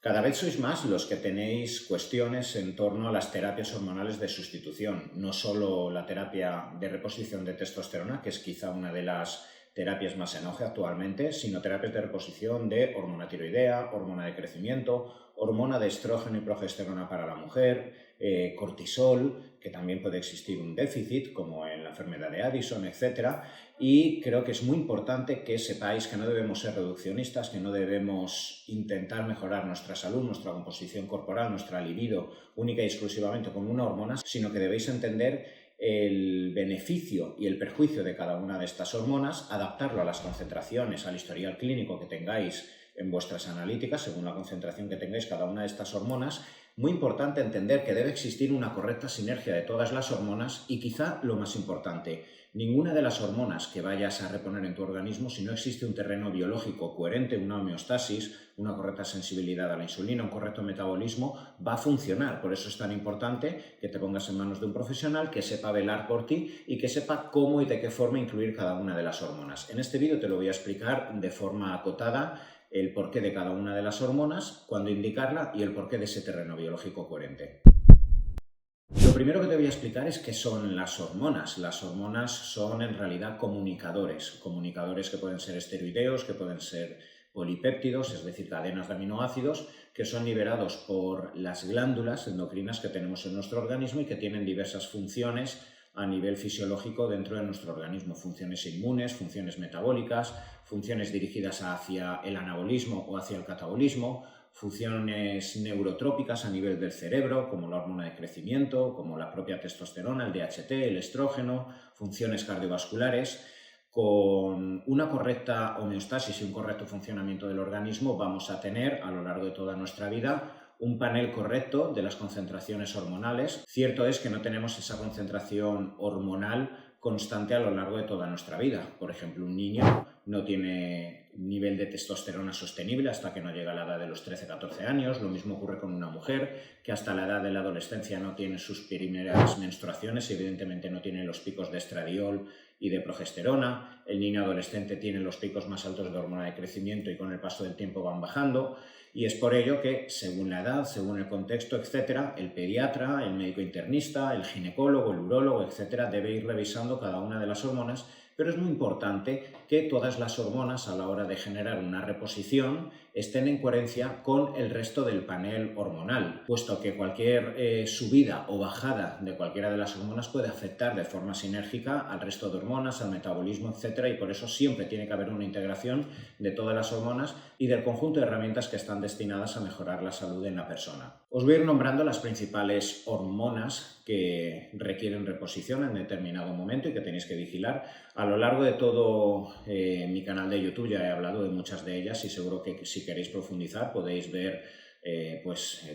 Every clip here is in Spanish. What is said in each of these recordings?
Cada vez sois más los que tenéis cuestiones en torno a las terapias hormonales de sustitución, no solo la terapia de reposición de testosterona, que es quizá una de las terapias más en auge actualmente, sino terapias de reposición de hormona tiroidea, hormona de crecimiento, hormona de estrógeno y progesterona para la mujer, cortisol, que también puede existir un déficit, como en la enfermedad de Addison, etc. Y creo que es muy importante que sepáis que no debemos ser reduccionistas, que no debemos intentar mejorar nuestra salud, nuestra composición corporal, nuestra libido única y exclusivamente con una hormona, sino que debéis entender el beneficio y el perjuicio de cada una de estas hormonas, adaptarlo a las concentraciones, al historial clínico que tengáis en vuestras analíticas, según la concentración que tengáis cada una de estas hormonas. Muy importante entender que debe existir una correcta sinergia de todas las hormonas y quizá lo más importante, ninguna de las hormonas que vayas a reponer en tu organismo, si no existe un terreno biológico coherente, una homeostasis, una correcta sensibilidad a la insulina, un correcto metabolismo, va a funcionar. Por eso es tan importante que te pongas en manos de un profesional que sepa velar por ti y que sepa cómo y de qué forma incluir cada una de las hormonas. En este vídeo te lo voy a explicar de forma acotada el porqué de cada una de las hormonas, cuándo indicarla y el porqué de ese terreno biológico coherente. Lo primero que te voy a explicar es qué son las hormonas. Las hormonas son en realidad comunicadores que pueden ser esteroideos, que pueden ser polipéptidos, es decir, cadenas de aminoácidos, que son liberados por las glándulas endocrinas que tenemos en nuestro organismo y que tienen diversas funciones a nivel fisiológico dentro de nuestro organismo, funciones inmunes, funciones metabólicas, funciones dirigidas hacia el anabolismo o hacia el catabolismo, funciones neurotrópicas a nivel del cerebro, como la hormona de crecimiento, como la propia testosterona, el DHT, el estrógeno, funciones cardiovasculares. Con una correcta homeostasis y un correcto funcionamiento del organismo vamos a tener a lo largo de toda nuestra vida un panel correcto de las concentraciones hormonales. Cierto es que no tenemos esa concentración hormonal constante a lo largo de toda nuestra vida. Por ejemplo, un niño no tiene nivel de testosterona sostenible hasta que no llega a la edad de los 13-14 años. Lo mismo ocurre con una mujer que hasta la edad de la adolescencia no tiene sus primeras menstruaciones y evidentemente no tiene los picos de estradiol y de progesterona. El niño adolescente tiene los picos más altos de hormona de crecimiento y con el paso del tiempo van bajando. Y es por ello que, según la edad, según el contexto, etc., el pediatra, el médico internista, el ginecólogo, el urólogo, etc., debe ir revisando cada una de las hormonas, pero es muy importante que todas las hormonas a la hora de generar una reposición estén en coherencia con el resto del panel hormonal, puesto que cualquier subida o bajada de cualquiera de las hormonas puede afectar de forma sinérgica al resto de hormonas, al metabolismo, etc., y por eso siempre tiene que haber una integración de todas las hormonas y del conjunto de herramientas que están destinadas a mejorar la salud en la persona. Os voy a ir nombrando las principales hormonas que requieren reposición en determinado momento y que tenéis que vigilar. A lo largo de todo mi canal de YouTube ya he hablado de muchas de ellas y seguro que si queréis profundizar podéis ver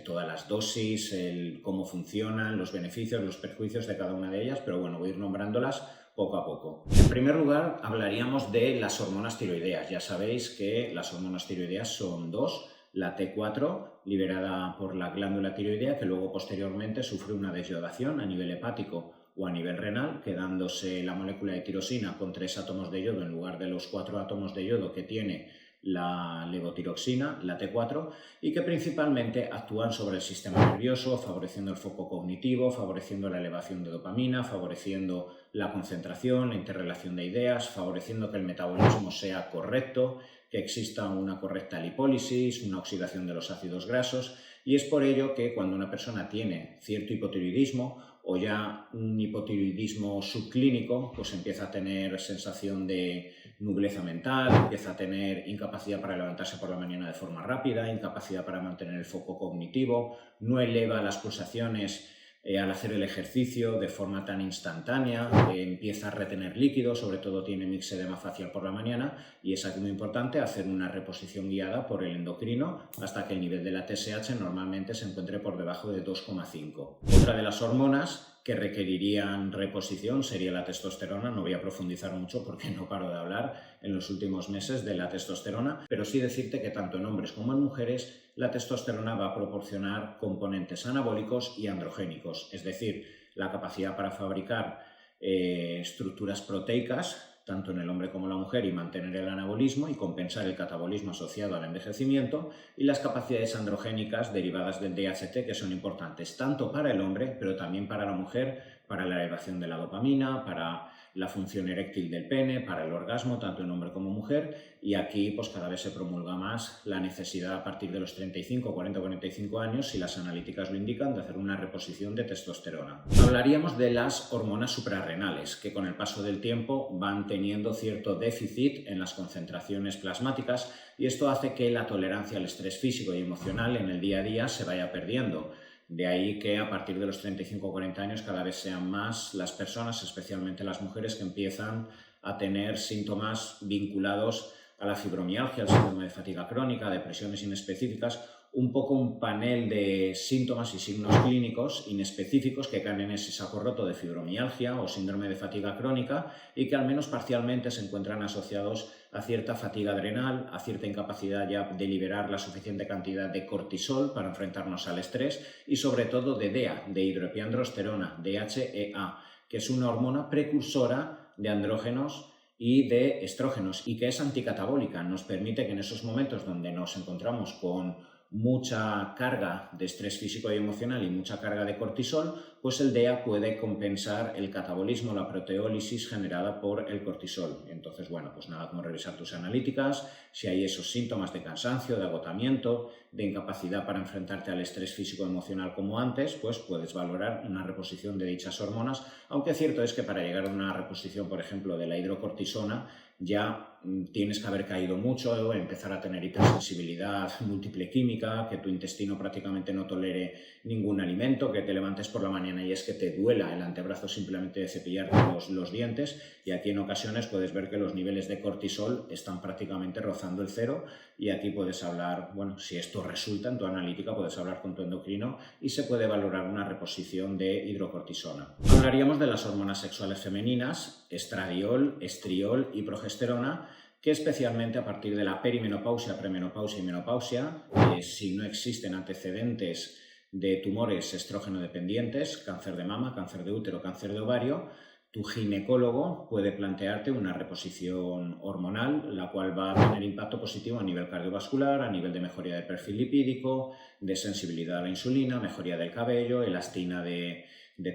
todas las dosis, cómo funcionan, los beneficios, los perjuicios de cada una de ellas, pero bueno, voy a ir nombrándolas poco a poco. En primer lugar, hablaríamos de las hormonas tiroideas. Ya sabéis que las hormonas tiroideas son dos. La T4, liberada por la glándula tiroidea, que luego posteriormente sufre una desyodación a nivel hepático o a nivel renal, quedándose la molécula de tirosina con 3 átomos de yodo en lugar de los 4 átomos de yodo que tiene la levotiroxina, la T4, y que principalmente actúan sobre el sistema nervioso, favoreciendo el foco cognitivo, favoreciendo la elevación de dopamina, favoreciendo la concentración, la interrelación de ideas, favoreciendo que el metabolismo sea correcto, que exista una correcta lipólisis, una oxidación de los ácidos grasos, y es por ello que cuando una persona tiene cierto hipotiroidismo o ya un hipotiroidismo subclínico, pues empieza a tener sensación de nubleza mental, empieza a tener incapacidad para levantarse por la mañana de forma rápida, incapacidad para mantener el foco cognitivo, no eleva las pulsaciones al hacer el ejercicio de forma tan instantánea, empieza a retener líquido, sobre todo tiene mixedema facial por la mañana y es aquí muy importante hacer una reposición guiada por el endocrino hasta que el nivel de la TSH normalmente se encuentre por debajo de 2,5. Otra de las hormonas que requerirían reposición sería la testosterona. No voy a profundizar mucho porque no paro de hablar en los últimos meses de la testosterona, pero sí decirte que tanto en hombres como en mujeres la testosterona va a proporcionar componentes anabólicos y androgénicos, es decir, la capacidad para fabricar estructuras proteicas tanto en el hombre como en la mujer y mantener el anabolismo y compensar el catabolismo asociado al envejecimiento, y las capacidades androgénicas derivadas del DHT, que son importantes tanto para el hombre pero también para la mujer, para la elevación de la dopamina, para la función eréctil del pene, para el orgasmo, tanto en hombre como mujer, y aquí pues cada vez se promulga más la necesidad a partir de los 35, 40, 45 años, si las analíticas lo indican, de hacer una reposición de testosterona. Hablaríamos de las hormonas suprarrenales, que con el paso del tiempo van teniendo cierto déficit en las concentraciones plasmáticas, y esto hace que la tolerancia al estrés físico y emocional en el día a día se vaya perdiendo. De ahí que a partir de los 35 o 40 años cada vez sean más las personas, especialmente las mujeres, que empiezan a tener síntomas vinculados a la fibromialgia, al síndrome de fatiga crónica, depresiones inespecíficas, un poco un panel de síntomas y signos clínicos inespecíficos que caen en ese saco roto de fibromialgia o síndrome de fatiga crónica, y que al menos parcialmente se encuentran asociados a cierta fatiga adrenal, a cierta incapacidad ya de liberar la suficiente cantidad de cortisol para enfrentarnos al estrés, y sobre todo de DEA, de hidroepiandrosterona, DHEA, que es una hormona precursora de andrógenos y de estrógenos, y que es anticatabólica. Nos permite que en esos momentos donde nos encontramos con mucha carga de estrés físico y emocional y mucha carga de cortisol, pues el DEA puede compensar el catabolismo, la proteólisis generada por el cortisol. Entonces, bueno, pues nada como revisar tus analíticas, si hay esos síntomas de cansancio, de agotamiento, de incapacidad para enfrentarte al estrés físico y emocional como antes, pues puedes valorar una reposición de dichas hormonas, aunque cierto es que para llegar a una reposición, por ejemplo, de la hidrocortisona, ya tienes que haber caído mucho, empezar a tener hipersensibilidad múltiple química, que tu intestino prácticamente no tolere ningún alimento, que te levantes por la mañana y es que te duela el antebrazo simplemente de cepillarte los dientes, y aquí en ocasiones puedes ver que los niveles de cortisol están prácticamente rozando el cero, y aquí puedes hablar, bueno, si esto resulta en tu analítica, puedes hablar con tu endocrino y se puede valorar una reposición de hidrocortisona. Hablaríamos de las hormonas sexuales femeninas, estradiol, estriol y progesterona, que especialmente a partir de la perimenopausia, premenopausia y menopausia, si no existen antecedentes de tumores estrógeno dependientes, cáncer de mama, cáncer de útero, cáncer de ovario, tu ginecólogo puede plantearte una reposición hormonal, la cual va a tener impacto positivo a nivel cardiovascular, a nivel de mejoría del perfil lipídico, de sensibilidad a la insulina, mejoría del cabello, elastina de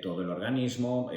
todo el organismo,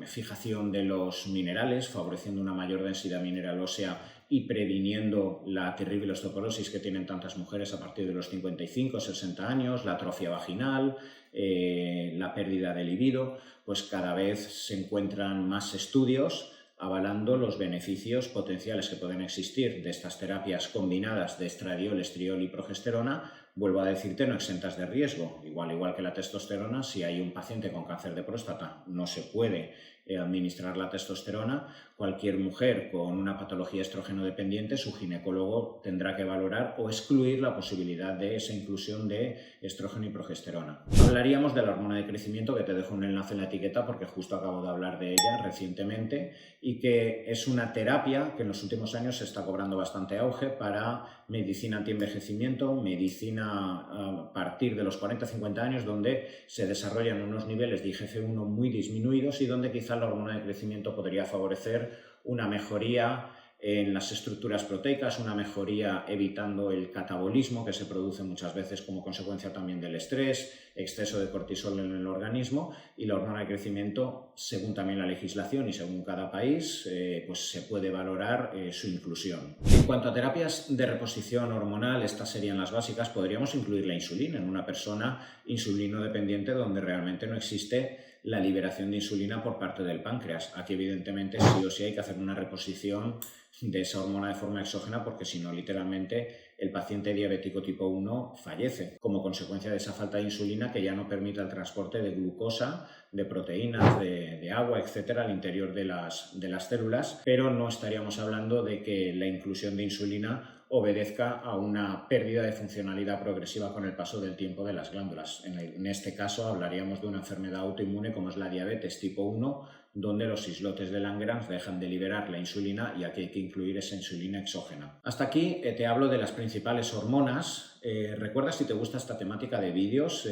fijación de los minerales, favoreciendo una mayor densidad mineral ósea y previniendo la terrible osteoporosis que tienen tantas mujeres a partir de los 55 o 60 años, la atrofia vaginal, la pérdida de libido. Pues cada vez se encuentran más estudios avalando los beneficios potenciales que pueden existir de estas terapias combinadas de estradiol, estriol y progesterona. Vuelvo a decirte, no exentas de riesgo. Igual que la testosterona, si hay un paciente con cáncer de próstata, no se puede administrar la testosterona. Cualquier mujer con una patología estrógeno dependiente, su ginecólogo tendrá que valorar o excluir la posibilidad de esa inclusión de estrógeno y progesterona. Hablaríamos de la hormona de crecimiento, que te dejo un enlace en la etiqueta porque justo acabo de hablar de ella recientemente, y que es una terapia que en los últimos años se está cobrando bastante auge para medicina antienvejecimiento, medicina a partir de los 40-50 años, donde se desarrollan unos niveles de IGF-1 muy disminuidos y donde quizá la hormona de crecimiento podría favorecer una mejoría en las estructuras proteicas, una mejoría evitando el catabolismo que se produce muchas veces como consecuencia también del estrés, exceso de cortisol en el organismo, y la hormona de crecimiento, según también la legislación y según cada país, pues se puede valorar su inclusión. En cuanto a terapias de reposición hormonal, estas serían las básicas. Podríamos incluir la insulina en una persona insulino dependiente donde realmente no existe la liberación de insulina por parte del páncreas. Aquí evidentemente sí o sí hay que hacer una reposición de esa hormona de forma exógena, porque si no, literalmente el paciente diabético tipo 1 fallece como consecuencia de esa falta de insulina, que ya no permite el transporte de glucosa, de proteínas, de agua, etcétera, al interior de las células. Pero no estaríamos hablando de que la inclusión de insulina obedezca a una pérdida de funcionalidad progresiva con el paso del tiempo de las glándulas. En este caso hablaríamos de una enfermedad autoinmune como es la diabetes tipo 1, donde los islotes de Langerhans dejan de liberar la insulina y aquí hay que incluir esa insulina exógena. Hasta aquí te hablo de las principales hormonas. Recuerda, si te gusta esta temática de vídeos,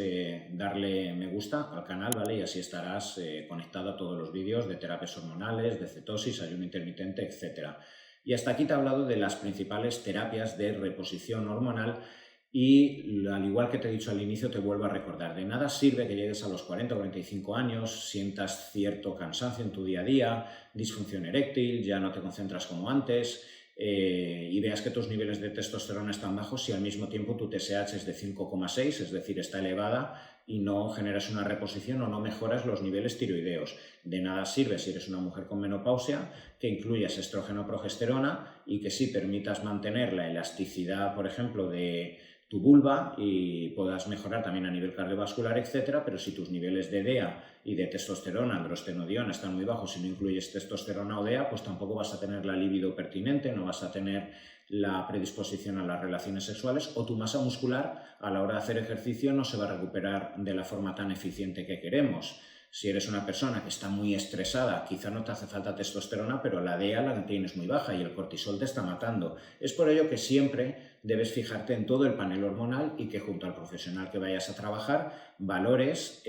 darle me gusta al canal, ¿vale? Y así estarás conectado a todos los vídeos de terapias hormonales, de cetosis, ayuno intermitente, etc. Y hasta aquí te he hablado de las principales terapias de reposición hormonal. Y al igual que te he dicho al inicio, te vuelvo a recordar, de nada sirve que llegues a los 40 o 45 años, sientas cierto cansancio en tu día a día, disfunción eréctil, ya no te concentras como antes y veas que tus niveles de testosterona están bajos si al mismo tiempo tu TSH es de 5,6, es decir, está elevada y no generas una reposición o no mejoras los niveles tiroideos. De nada sirve si eres una mujer con menopausia que incluyas estrógeno o progesterona y que sí permitas mantener la elasticidad, por ejemplo, de tu vulva y puedas mejorar también a nivel cardiovascular, etcétera, pero si tus niveles de DEA y de testosterona, androstenediona, están muy bajos y no incluyes testosterona o DEA, pues tampoco vas a tener la libido pertinente, no vas a tener la predisposición a las relaciones sexuales o tu masa muscular a la hora de hacer ejercicio no se va a recuperar de la forma tan eficiente que queremos. Si eres una persona que está muy estresada, quizá no te hace falta testosterona, pero la DEA la tienes muy baja y el cortisol te está matando. Es por ello que siempre debes fijarte en todo el panel hormonal y que junto al profesional que vayas a trabajar valores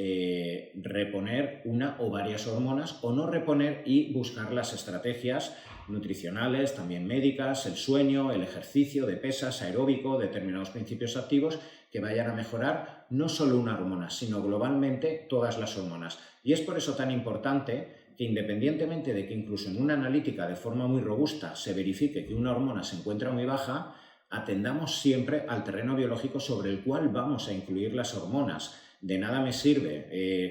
reponer una o varias hormonas o no reponer y buscar las estrategias nutricionales, también médicas, el sueño, el ejercicio de pesas, aeróbico, determinados principios activos que vayan a mejorar no solo una hormona, sino globalmente todas las hormonas. Y es por eso tan importante que independientemente de que incluso en una analítica de forma muy robusta se verifique que una hormona se encuentra muy baja, atendamos siempre al terreno biológico sobre el cual vamos a incluir las hormonas. De nada me sirve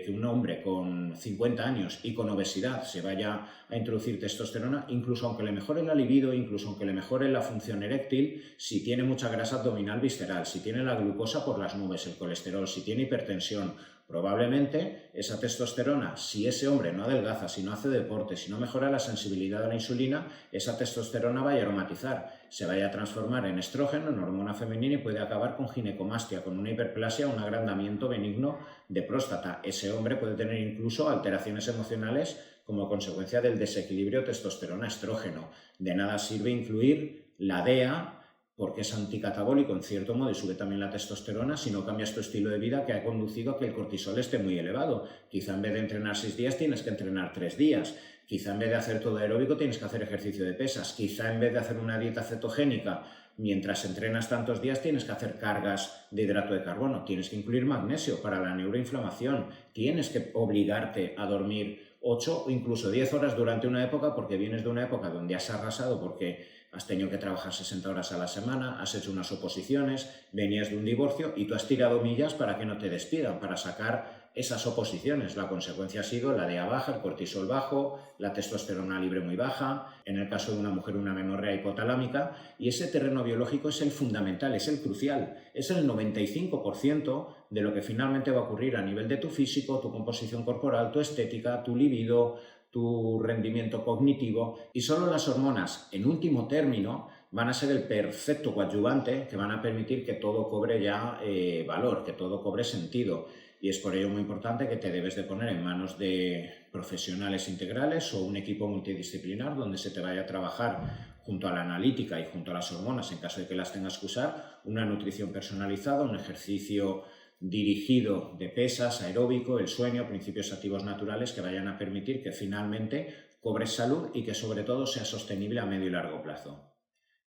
que un hombre con 50 años y con obesidad se vaya a introducir testosterona, incluso aunque le mejore la libido, incluso aunque le mejore la función eréctil, si tiene mucha grasa abdominal visceral, si tiene la glucosa por las nubes, el colesterol, si tiene hipertensión. Probablemente esa testosterona, si ese hombre no adelgaza, si no hace deporte, si no mejora la sensibilidad a la insulina, esa testosterona vaya a aromatizar, se vaya a transformar en estrógeno, en hormona femenina y puede acabar con ginecomastia, con una hiperplasia o un agrandamiento benigno de próstata. Ese hombre puede tener incluso alteraciones emocionales como consecuencia del desequilibrio testosterona-estrógeno. De nada sirve incluir la DEA porque es anticatabólico en cierto modo y sube también la testosterona si no cambias tu estilo de vida que ha conducido a que el cortisol esté muy elevado. Quizá en vez de entrenar 6 días tienes que entrenar 3 días. Quizá en vez de hacer todo aeróbico tienes que hacer ejercicio de pesas. Quizá en vez de hacer una dieta cetogénica mientras entrenas tantos días tienes que hacer cargas de hidrato de carbono. Tienes que incluir magnesio para la neuroinflamación. Tienes que obligarte a dormir 8 o incluso 10 horas durante una época porque vienes de una época donde has arrasado porque has tenido que trabajar 60 horas a la semana, has hecho unas oposiciones, venías de un divorcio y tú has tirado millas para que no te despidan, para sacar esas oposiciones. La consecuencia ha sido la DEA baja, el cortisol bajo, la testosterona libre muy baja, en el caso de una mujer una menorrea hipotalámica, y ese terreno biológico es el fundamental, es el crucial, es el 95% de lo que finalmente va a ocurrir a nivel de tu físico, tu composición corporal, tu estética, tu libido, tu rendimiento cognitivo, y solo las hormonas, en último término, van a ser el perfecto coadyuvante que van a permitir que todo cobre ya valor, que todo cobre sentido. Y es por ello muy importante que te debes de poner en manos de profesionales integrales o un equipo multidisciplinar donde se te vaya a trabajar junto a la analítica y junto a las hormonas, en caso de que las tengas que usar, una nutrición personalizada, un ejercicio dirigido de pesas, aeróbico, el sueño, principios activos naturales que vayan a permitir que finalmente cobres salud y que sobre todo sea sostenible a medio y largo plazo.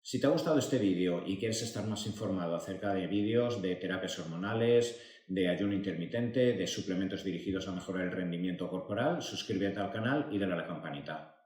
Si te ha gustado este vídeo y quieres estar más informado acerca de vídeos de terapias hormonales, de ayuno intermitente, de suplementos dirigidos a mejorar el rendimiento corporal, suscríbete al canal y dale a la campanita.